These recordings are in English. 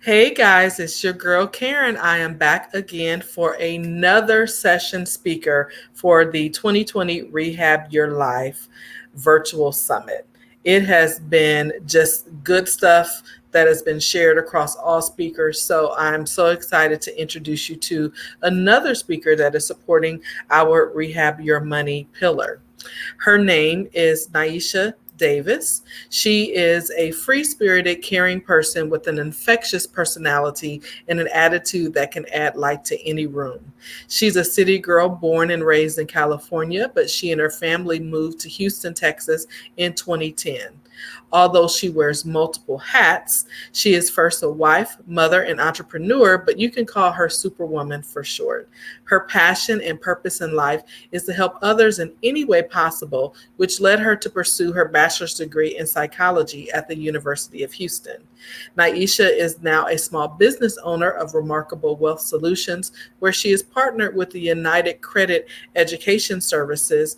Hey guys, it's your girl Karen. I am back again for another session speaker for the 2020 Rehab Your Life virtual summit. It has been just good stuff that has been shared across all speakers. So I'm so excited to introduce you to another speaker that is supporting our Rehab Your Money pillar. Her name is Niesha Davis. She is a free spirited, caring person with an infectious personality and an attitude that can add light to any room. She's a city girl born and raised in California, but she and her family moved to Houston, Texas in 2010. Although she wears multiple hats, she is first a wife, mother, and entrepreneur, but you can call her Superwoman for short. Her passion and purpose in life is to help others in any way possible, which led her to pursue her bachelor's degree in psychology at the University of Houston. Naisha is now a small business owner of Remarkable Wealth Solutions, where she is partnered with the United Credit Education Services.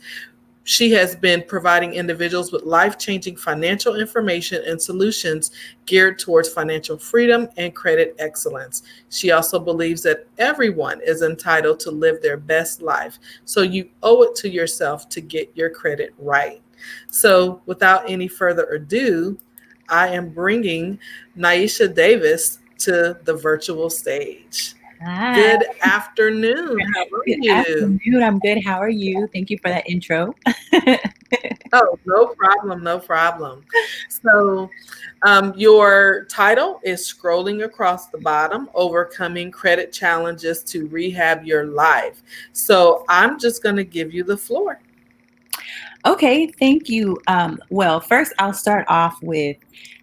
She has been providing individuals with life changing financial information and solutions geared towards financial freedom and credit excellence. She also believes that everyone is entitled to live their best life, so you owe it to yourself to get your credit right. So, without any further ado, I am bringing Naisha Davis to the virtual stage. Hi, Good afternoon. How are good you? afternoon. I'm good. How are you? Thank you for that intro. Oh, no problem, no problem. So, your title is Scrolling Across the Bottom, Overcoming Credit Challenges to Rehab Your Life. So, I'm just going to give you the floor. Okay, thank you. Well, first, I'll start off with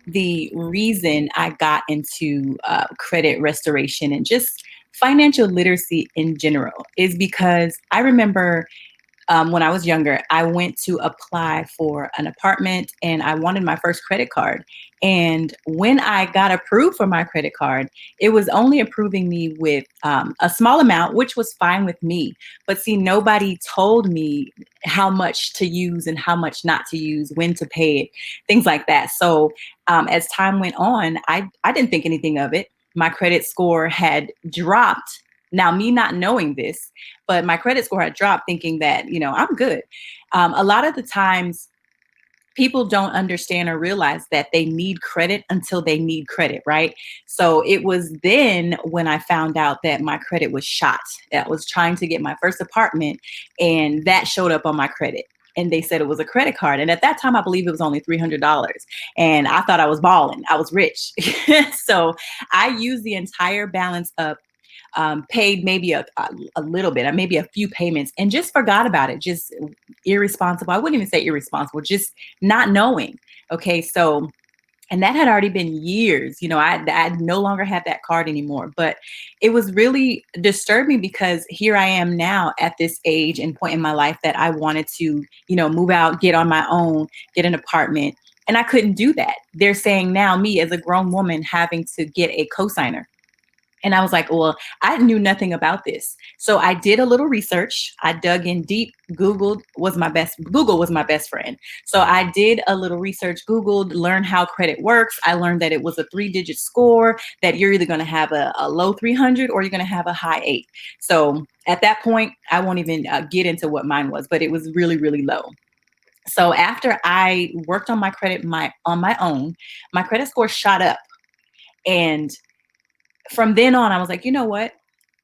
the reason I got into credit restoration and just financial literacy in general is because I remember when I was younger, I went to apply for an apartment and I wanted my first credit card. And when I got approved for my credit card, it was only approving me with a small amount, which was fine with me. But see, nobody told me how much to use and how much not to use, when to pay it, things like that. So as time went on, I didn't think anything of it. My credit score had dropped. Now, me not knowing this, but my credit score had dropped thinking that, I'm good. A lot of the times, people don't understand or realize that they need credit until they need credit, right? So it was then when I found out that my credit was shot. That was trying to get my first apartment, and that showed up on my credit. And they said it was a credit card. And at that time, I believe it was only $300. And I thought I was balling. I was rich. So I used the entire balance up, paid maybe a little bit, maybe a few payments, and just forgot about it. Just irresponsible. I wouldn't even say irresponsible, just not knowing. Okay, so and that had already been years. I no longer had that card anymore. But it was really disturbing because here I am now at this age and point in my life that I wanted to, move out, get on my own, get an apartment. And I couldn't do that. They're saying now, me as a grown woman having to get a cosigner. And I was like, well, I knew nothing about this. So I did a little research. I dug in deep. Google was my best friend. So I did a little research, Googled, learned how credit works. I learned that it was a 3-digit score, that you're either going to have a low 300 or you're going to have a high 8. So at that point, I won't even get into what mine was, but it was really, really low. So after I worked on my credit on my own, my credit score shot up. And from then on, I was like, you know what?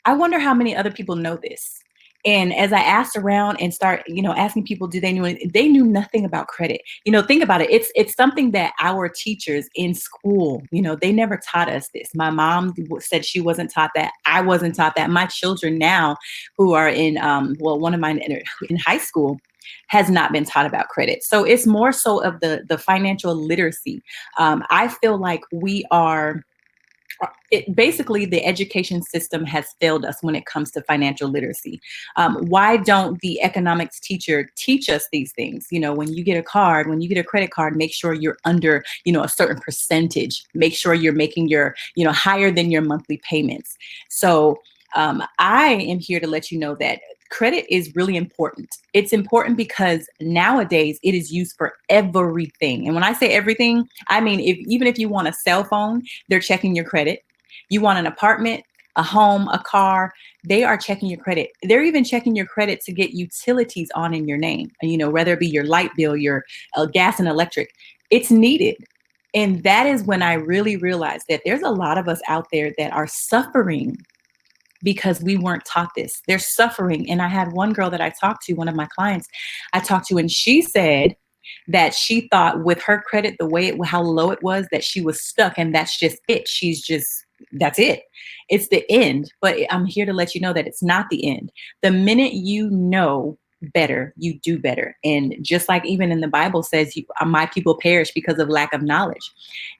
I wonder how many other people know this. And as I asked around and start, asking people, do they know it? They knew nothing about credit. Think about it. It's something that our teachers in school, they never taught us this. My mom said she wasn't taught that. I wasn't taught that. My children now, who are in, one of mine in high school, has not been taught about credit. So it's more so of the financial literacy. I feel like we are basically the education system has failed us when it comes to financial literacy. Why don't the economics teacher teach us these things? When you get a card, when you get a credit card, make sure you're under, a certain percentage. Make sure you're making your, higher than your monthly payments. So I am here to let you know that credit is really important. It's important because nowadays it is used for everything. And when I say everything, I mean, even if you want a cell phone, they're checking your credit. You want an apartment, a home, a car, they are checking your credit. They're even checking your credit to get utilities on in your name, whether it be your light bill, your gas and electric. It's needed. And that is when I really realized that there's a lot of us out there that are suffering because we weren't taught this. They're suffering. And I had one girl that I talked to, one of my clients I talked to, and she said that she thought with her credit, the way how low it was, that she was stuck and that's just it. That's it. It's the end. But I'm here to let you know that it's not the end. The minute you know better, you do better. And just like even in the Bible says, my people perish because of lack of knowledge.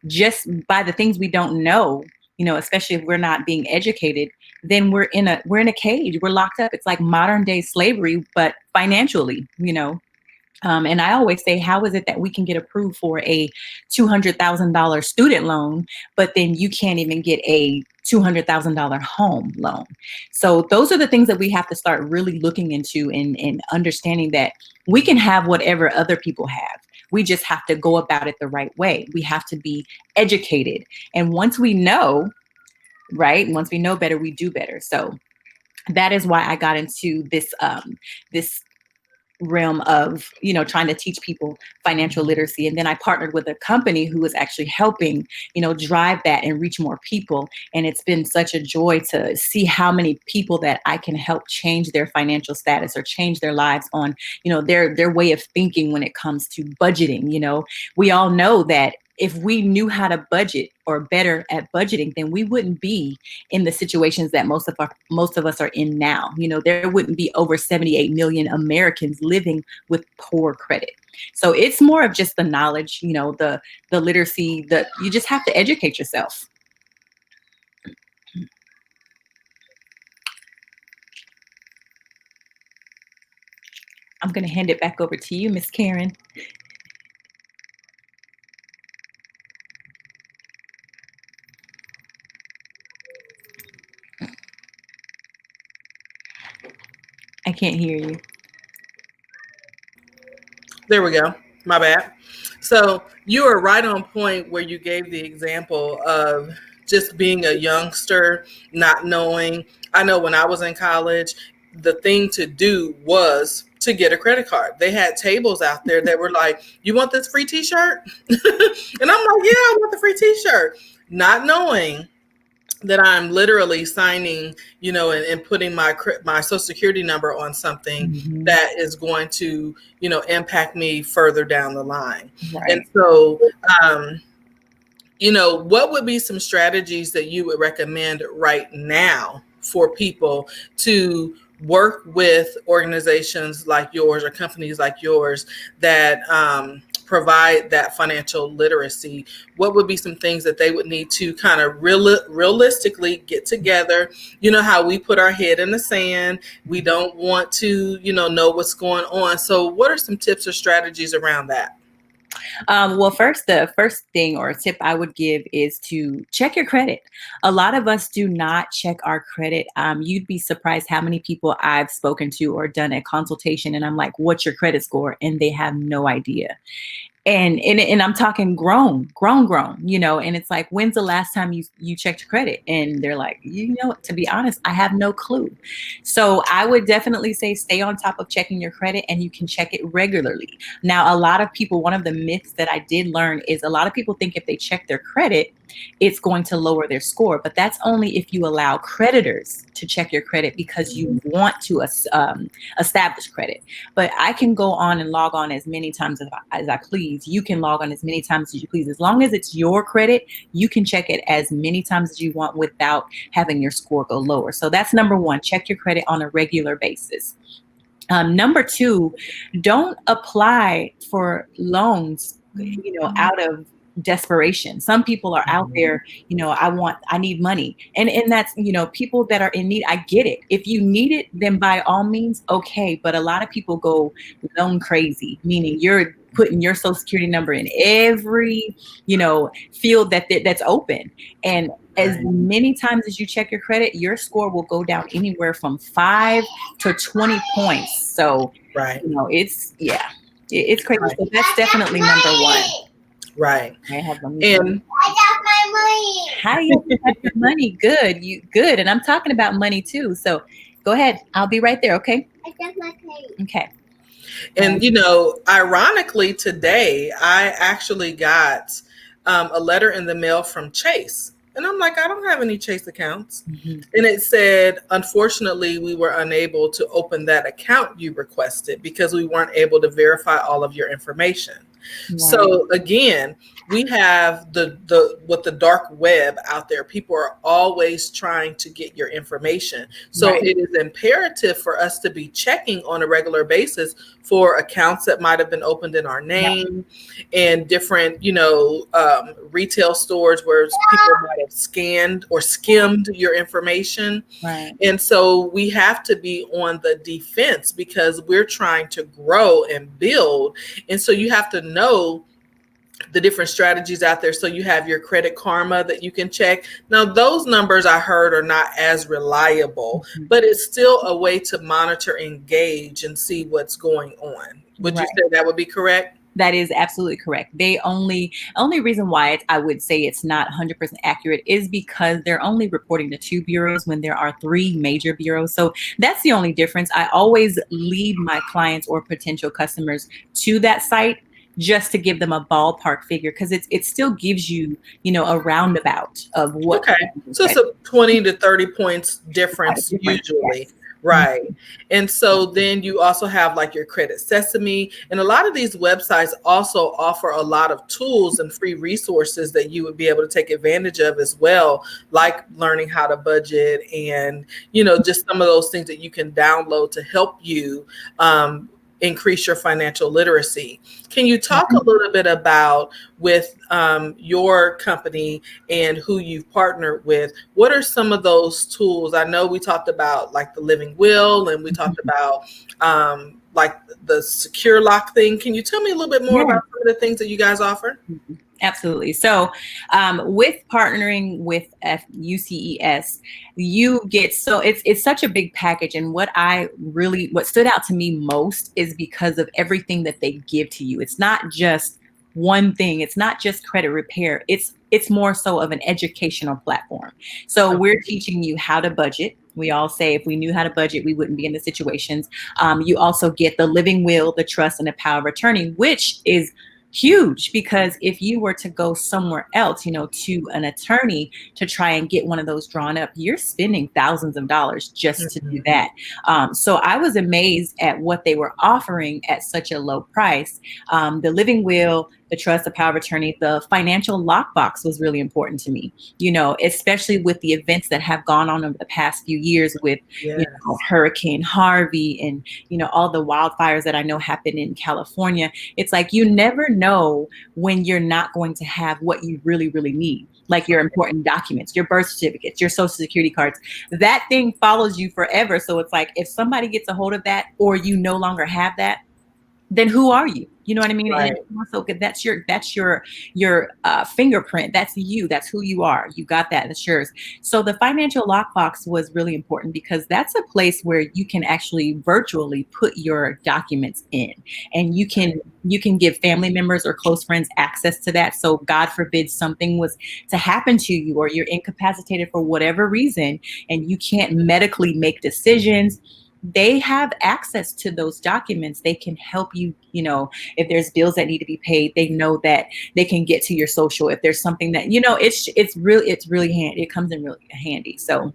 Just by the things we don't know, especially if we're not being educated, then we're in a cage. We're locked up. It's like modern day slavery, but financially. And I always say, how is it that we can get approved for a $200,000 student loan, but then you can't even get a $200,000 home loan? So those are the things that we have to start really looking into and understanding that we can have whatever other people have. We just have to go about it the right way. We have to be educated. And once we know, right, once we know better, we do better. So that is why I got into this realm of trying to teach people financial literacy. And then I partnered with a company who was actually helping drive that and reach more people. And it's been such a joy to see how many people that I can help change their financial status or change their lives on their way of thinking when it comes to budgeting. We all know that if we knew how to budget or better at budgeting, then we wouldn't be in the situations that most of us are in now. There wouldn't be over 78 million Americans living with poor credit. So it's more of just the knowledge, the literacy, that you just have to educate yourself. I'm going to hand it back over to you, Miss Karen. I can't hear you. There we go. My bad. So you are right on point where you gave the example of just being a youngster, not knowing. I know when I was in college, the thing to do was to get a credit card. They had tables out there that were like, "You want this free T-shirt?" And I'm like, "Yeah, I want the free T-shirt," not knowing that I'm literally signing, and putting my social security number on something Mm-hmm. that is going to, impact me further down the line. And Right. so, what would be some strategies that you would recommend right now for people to work with organizations like yours or companies like yours that provide that financial literacy? What would be some things that they would need to kind of realistically get together? You know how we put our head in the sand. We don't want to, know what's going on. So what are some tips or strategies around that? Well, first, the first thing or tip I would give is to check your credit. A lot of us do not check our credit. You'd be surprised how many people I've spoken to or done a consultation, and I'm like, "What's your credit score?" And they have no idea. And I'm talking grown, and it's like, when's the last time you checked your credit? And they're like, to be honest, I have no clue. So I would definitely say stay on top of checking your credit, and you can check it regularly. Now, a lot of people, one of the myths that I did learn is a lot of people think if they check their credit, it's going to lower their score. But that's only if you allow creditors to check your credit because you want to establish credit. But I can go on and log on as many times as I please. You can log on as many times as you please. As long as it's your credit, you can check it as many times as you want without having your score go lower. So that's number one. Check your credit on a regular basis. Number two, don't apply for loans, out of desperation. Some people are out there, I need money. And that's, people that are in need, I get it. If you need it, then by all means, okay. But a lot of people go loan crazy, meaning you're putting your social security number in every, field that's open. And as many times as you check your credit, your score will go down anywhere from 5 to 20 points. So, Right. it's crazy. Right. So that's definitely number one. Right. I have them. And How do you have your money? Good. You good. And I'm talking about money too. So go ahead. I'll be right there. Okay. I got my plate. Okay. And, ironically, today I actually got a letter in the mail from Chase. And I'm like, I don't have any Chase accounts. Mhm. And it said, unfortunately, we were unable to open that account you requested because we weren't able to verify all of your information. Right. So again, we have the with the dark web out there. People are always trying to get your information. So Right. it is imperative for us to be checking on a regular basis for accounts that might have been opened in our Yep. name and different, retail stores where people might have scanned or skimmed your information. Right. And so we have to be on the defense because we're trying to grow and build. And so you have to know the different strategies out there. So you have your credit karma that you can check. Now, those numbers I heard are not as reliable, Mhm. but it's still a way to monitor, engage, and see what's going on. Would you Right. say that would be correct? That is absolutely correct. They only reason why I would say it's not 100% accurate is because they're only reporting to two bureaus when there are three major bureaus. So that's the only difference. I always lead my clients or potential customers to that site just to give them a ballpark figure because it still gives you, a roundabout of what Okay. So it's credit a 20 to 30 points quite a difference difference. usually. Yes. Right. And so then you also have like your Credit Sesame. And a lot of these websites also offer a lot of tools and free resources that you would be able to take advantage of as well, like learning how to budget and, just some of those things that you can download to help you increase your financial literacy. Can you talk a Mhm. little bit about with your company and who you've partnered with? What are some of those tools? I know we talked about like the living will and we talked about like the secure lock thing. Can you tell me a little bit more Yeah. about some of the things that you guys offer? Mhm. Absolutely. So, with partnering with UCES, you get so it's such a big package. And what stood out to me most is because of everything that they give to you. It's not just one thing. It's not just credit repair. It's more so of an educational platform. So Okay. we're teaching you how to budget. We all say if we knew how to budget, we wouldn't be in the situations. You also get the living will, the trust, and the power of attorney, which is huge because if you were to go somewhere else, to an attorney to try and get one of those drawn up, you're spending thousands of dollars just to do Mhm. that. So I was amazed at what they were offering at such a low price. The living will, the trust, the power of attorney, the financial lockbox was really important to me, especially with the events that have gone on over the past few years with, Yes. Hurricane Harvey and, all the wildfires that I know happened in California. It's like you never know when you're not going to have what you really, really need, like your important documents, your birth certificates, your social security cards. That thing follows you forever. So it's like if somebody gets a hold of that or you no longer have that, then who are you? You know what I mean? And it's Right. also good. That's your fingerprint. That's you. That's who you are. You got that. That's yours. So the financial lockbox was really important because that's a place where you can actually virtually put your documents in, and you can give family members or close friends access to that. So God forbid something was to happen to you or you're incapacitated for whatever reason, and you can't medically make decisions, they have access to those documents. They can help you, if there's bills that need to be paid, they know that they can get to your social. If there's something that, it's really handy. It comes in really handy. So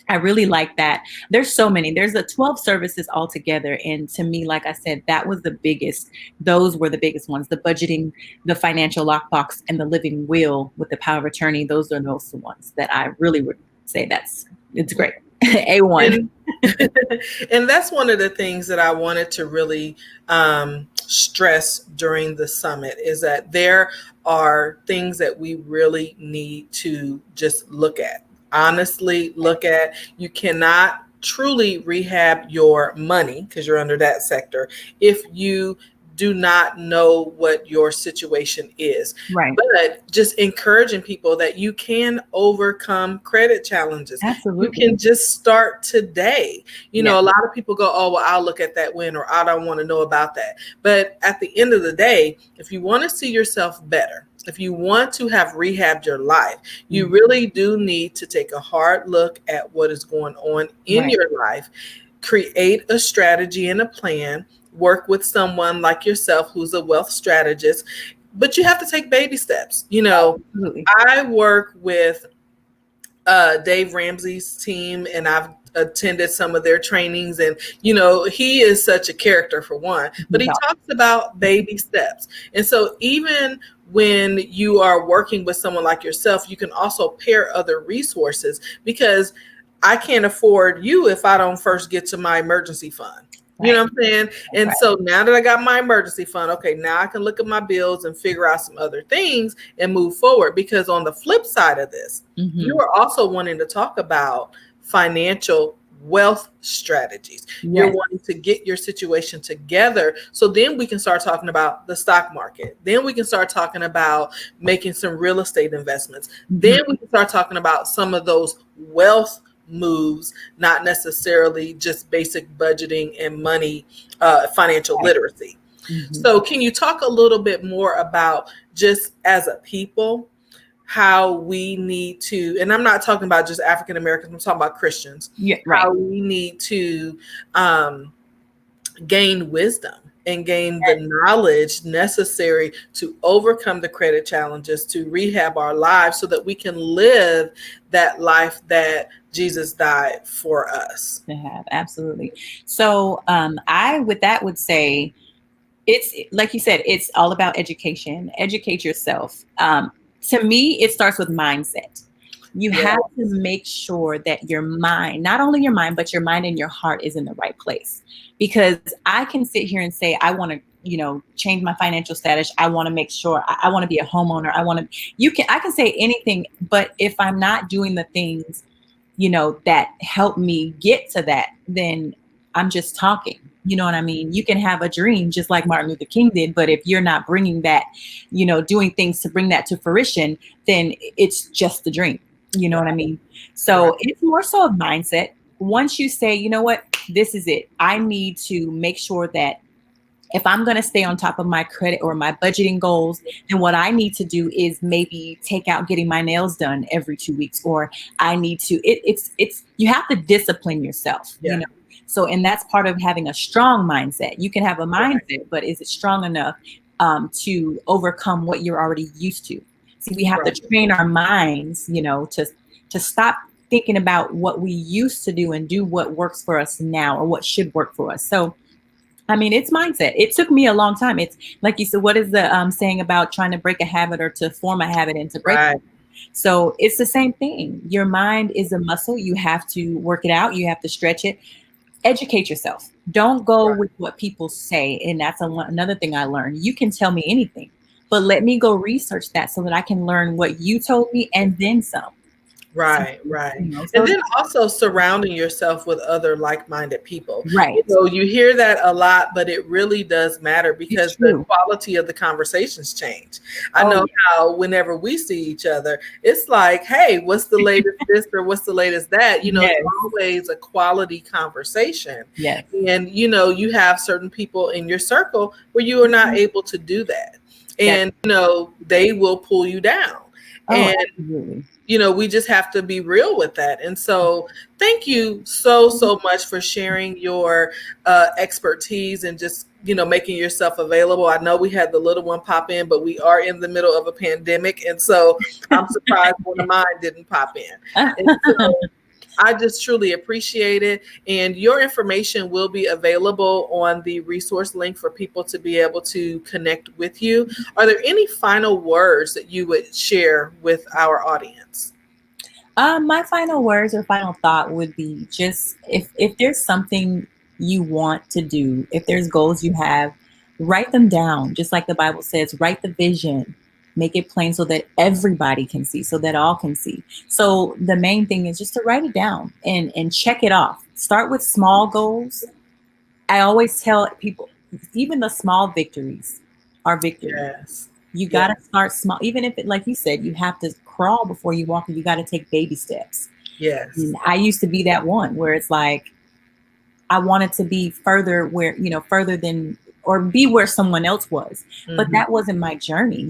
I really like that. There's so many. There's a 12 services altogether. And to me, like I said, that was the biggest. Those were the biggest ones. The budgeting, the financial lockbox, and the living will with the power of attorney. Those are those ones that I really would say it's great. A1. And and that's one of the things that I wanted to really stress during the summit is that there are things that we really need to just look at. Honestly, look at. You cannot truly rehab your money because you're under that sector if you do not know what your situation is. Right. But just encouraging people that you can overcome credit challenges. You Absolutely. can just start today. Yes. A lot of people go, oh, well, I'll look at that win or I don't want to know about that. But at the end of the day, if you want to see yourself better, if you want to have rehabbed your life, you Mm. really do need to take a hard look at what is going on in Right. your life, create a strategy and a plan, work with someone like yourself who's a wealth strategist, but you have to take baby steps. Oh, absolutely. I work with Dave Ramsey's team, and I've attended some of their trainings. And, he is such a character for one, but He's he awesome. talks about baby steps. And so, even when you are working with someone like yourself, you can also pair other resources because I can't afford you if I don't first get to my emergency fund. You know Right. what I'm saying? That's And right. so now that I got my emergency fund, okay, now I can look at my bills and figure out some other things and move forward. Because on the flip side of this, you Hmm. are also wanting to talk about financial wealth strategies. You're Yes. wanting to get your situation together. So then we can start talking about the stock market. Then we can start talking about making some real estate investments. Then Hmm. we can start talking about some of those wealth moves, not necessarily just basic budgeting and money, financial Right. literacy. Hmm. So, can you talk a little bit more about just as a people, how we need to, and I'm not talking about just African Americans, I'm talking about Christians, Yeah. how Right. we need to um, gain wisdom and gain the Yes. knowledge necessary to overcome the credit challenges, to rehab our lives so that we can live that life that Jesus died for us. To have absolutely. So, I with that would say it's like you said, it's all about education. Educate yourself. To me, it starts with mindset. You Yeah, have to make sure that your mind, not only your mind, but your mind and your heart is in the right place. Because I can sit here and say, I want to, change my financial status. I want to make sure I want to be a homeowner. I can say anything, but if I'm not doing the things that help me get to that, then I'm just talking. You know what I mean? You can have a dream just like Martin Luther King did, but if you're not bringing that, doing things to bring that to fruition, then it's just the dream. You know what I right, mean? right, So it's more so of mindset. Once you say, you know what, this is it, I need to make sure that if I'm going to stay on top of my credit or my budgeting goals, then what I need to do is maybe take out getting my nails done every 2 weeks, or I need to, you have to discipline yourself, yeah, So, and that's part of having a strong mindset. You can have a right, mindset, but is it strong enough to overcome what you're already used to? See, we have to right, train our minds, to stop thinking about what we used to do and do what works for us now or what should work for us. So, I mean, it's mindset. It took me a long time. It's like you said, what is the saying about trying to break a habit or to form a habit and to break right, one? So it's the same thing. Your mind is a muscle. You have to work it out. You have to stretch it. Educate yourself. Don't go right, with what people say. And that's another thing I learned. You can tell me anything, but let me go research that so that I can learn what you told me and then some. So, right, right. And so then also surrounding yourself with other like-minded people. right. You hear that a lot, but it really does matter It's because the true. quality of the conversations change. I Oh, know how whenever we see each other, it's like, hey, what's the latest this or what's the latest that? It's yes. always a quality conversation. Yes. And you have certain people in your circle where you are not able to do that. That. And they will pull you down. Oh, And absolutely. we just have to be real with that. And so, thank you so much for sharing your expertise and just, making yourself available. I know we had the little one pop in, but we are in the middle of a pandemic. And so, I'm surprised one of mine didn't pop in. And so, I just truly appreciate it. And your information will be available on the resource link for people to be able to connect with you. Are there any final words that you would share with our audience? My final words or final thought would be just if there's something you want to do, if there's goals you have, write them down. Just like the Bible says, write the vision, make it plain so that everybody can see, so that all can see. So the main thing is just to write it down and check it off. Start with small goals. I always tell people, even the small victories are victories. Yes. You got Yes. to start small, even if it, like you said, you have to crawl before you walk, and you got to take baby steps. Yes. And I used to be that one where it's like I wanted to be further, where further than or be where someone else was. But Hmm. that wasn't my journey.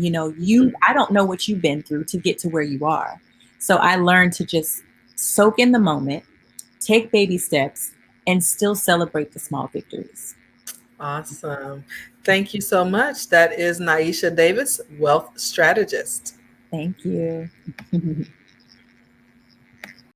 I don't know what you've been through to get to where you are. So I learned to just soak in the moment, take baby steps, and still celebrate the small victories. Awesome. Thank you so much. That is Niesha Davis, wealth strategist. Thank you.